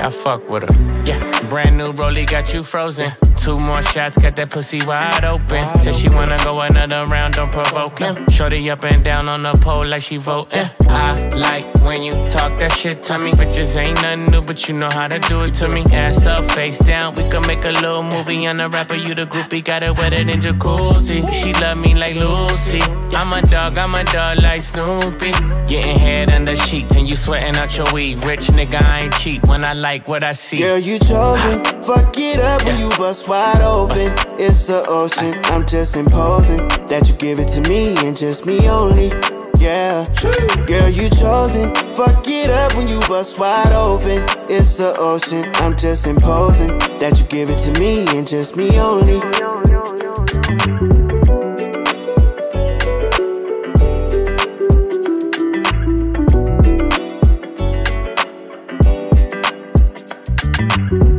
Yeah, I fuck with her. Yeah, brand new rollie got you frozen. 2 more shots, got that pussy wide open. Said she wanna go another round, don't provoke him. Shorty up and down on the pole like she voting. I like when you talk that shit to me. Bitches ain't nothing new, but you know how to do it to me. Ass up, face down, we can make a little movie. On the rapper, you the groupie, got it wetter than jacuzzi. She love me like Lucy. I'm a dog like Snoopy. Getting head under sheets and you sweating out your weed. Rich nigga, I ain't cheap when I like what I see. Girl, you chosen. Fuck it up when you bust wide open. It's the ocean, I'm just imposing that you give it to me and just me only. Yeah, girl, you chosen. Fuck it up when you bust wide open. It's the ocean, I'm just imposing that you give it to me and just me only. you.